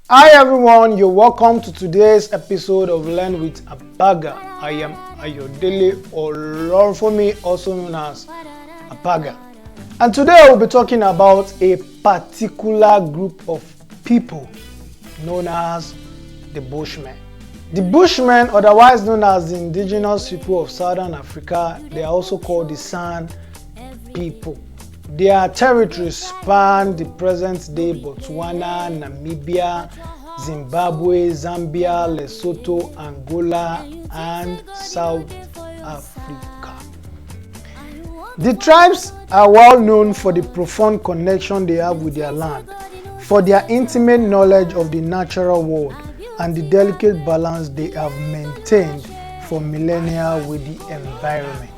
Hi everyone, you're welcome to today's episode of Learn with Apaga. I am Ayodele Olorunfomi, also known as Apaga. And today we'll be talking about a particular group of people known as the Bushmen. The Bushmen, otherwise known as the indigenous people of Southern Africa, they are also called the San people. Their territories span the present-day Botswana, Namibia, Zimbabwe, Zambia, Lesotho, Angola, and South Africa. The tribes are well known for the profound connection they have with their land, for their intimate knowledge of the natural world, and the delicate balance they have maintained for millennia with the environment.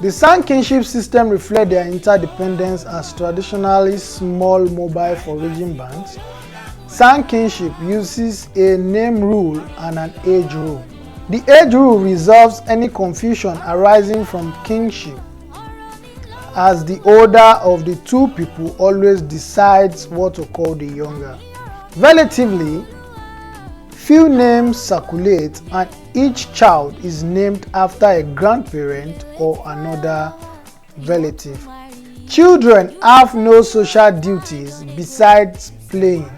The San kinship system reflects their interdependence as traditionally small mobile foraging bands. San kinship uses a name rule and an age rule. The age rule resolves any confusion arising from kinship, as the older of the two people always decides what to call the younger. Relatively, few names circulate and each child is named after a grandparent or another relative. Children have no social duties besides playing,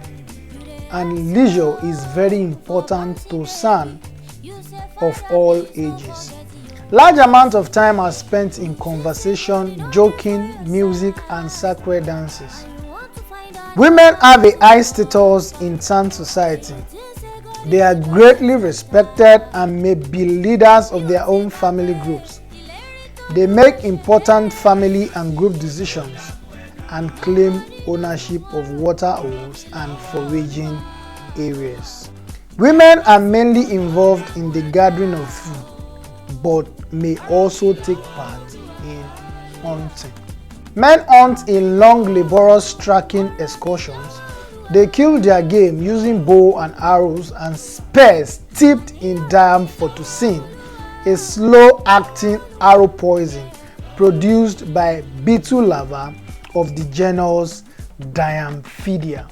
and leisure is very important to San of all ages. Large amounts of time are spent in conversation, joking, music, and sacred dances. Women have a high status in San society. They are greatly respected and may be leaders of their own family groups. They make important family and group decisions and claim ownership of water holes and foraging areas. Women are mainly involved in the gathering of food, but may also take part in hunting. Men hunt in long, laborious tracking excursions. They kill their game using bow and arrows and spears tipped in diamphotocin, a slow-acting arrow poison produced by beetle larvae of the genus Diamphidia.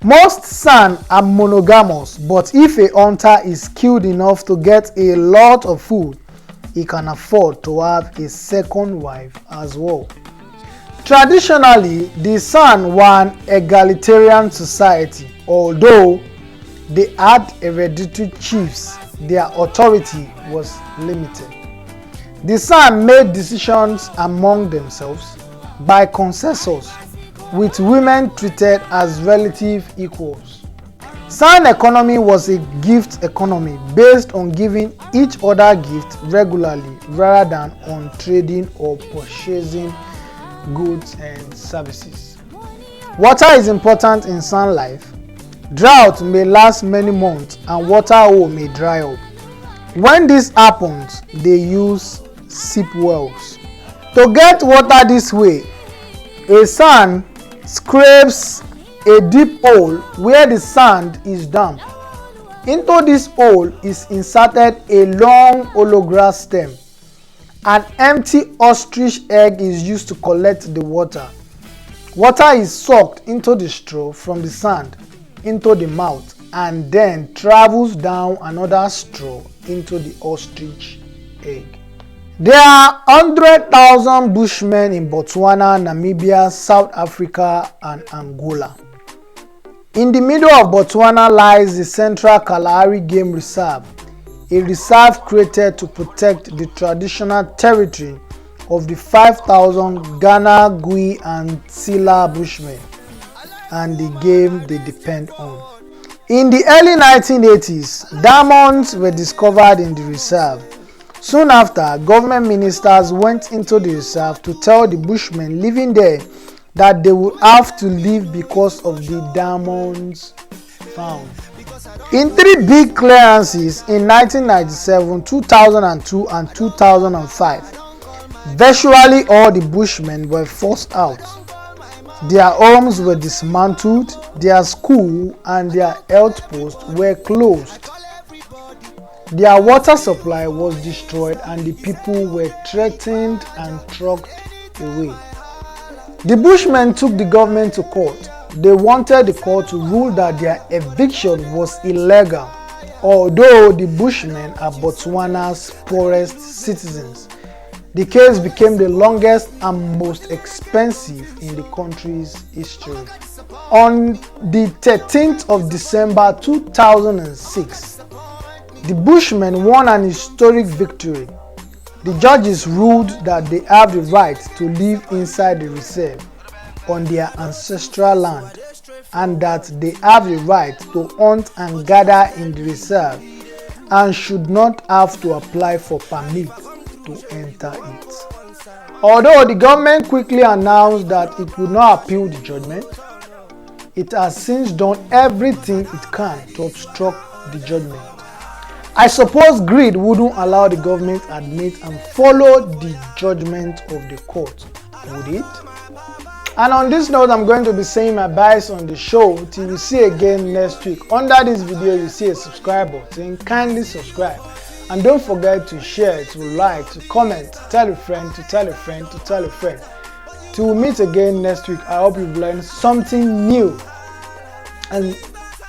Most San are monogamous, but if a hunter is skilled enough to get a lot of food, he can afford to have a second wife as well. Traditionally, the San were an egalitarian society. Although they had hereditary chiefs, their authority was limited. The San made decisions among themselves by consensus, with women treated as relative equals. San economy was a gift economy based on giving each other gifts regularly rather than on trading or purchasing goods and services. Water is important in San life. Drought may last many months and water hole may dry up. When this happens, they use sip wells. To get water this way, a San scrapes a deep hole where the sand is damp. Into this hole is inserted a long hollow stem. An empty ostrich egg is used to collect the water. Water is sucked into the straw from the sand into the mouth and then travels down another straw into the ostrich egg. There are 100,000 Bushmen in Botswana, Namibia, South Africa, and Angola. In the middle of Botswana lies the Central Kalahari Game Reserve, a reserve created to protect the traditional territory of the 5,000 Ghana, Gui, and Sila Bushmen and the game they depend on. In the early 1980s, diamonds were discovered in the reserve. Soon after, government ministers went into the reserve to tell the Bushmen living there that they would have to leave because of the diamonds found. In three big clearances in 1997, 2002, and 2005, virtually all the Bushmen were forced out. Their homes were dismantled, their school and their health posts were closed. Their water supply was destroyed and the people were threatened and trucked away. The Bushmen took the government to court. They wanted the court to rule that their eviction was illegal, although the Bushmen are Botswana's poorest citizens. The case became the longest and most expensive in the country's history. On the 13th of December 2006, the Bushmen won an historic victory. The judges ruled that they have the right to live inside the reserve on their ancestral land, and that they have the right to hunt and gather in the reserve and should not have to apply for permit to enter it. Although the government quickly announced that it would not appeal the judgment, it has since done everything it can to obstruct the judgment. I suppose greed wouldn't allow the government to admit and follow the judgment of the court, would it? And on this note, I'm going to be saying my byes on the show till we see again next week. Under this video, you see a subscribe button. Kindly subscribe. And don't forget to share, to like, to comment, to tell a friend, to tell a friend, to tell a friend. Till we meet again next week, I hope you've learned something new. And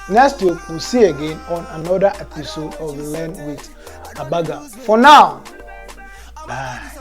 next week, we'll see you again on another episode of Learn with Abaga. For now, bye.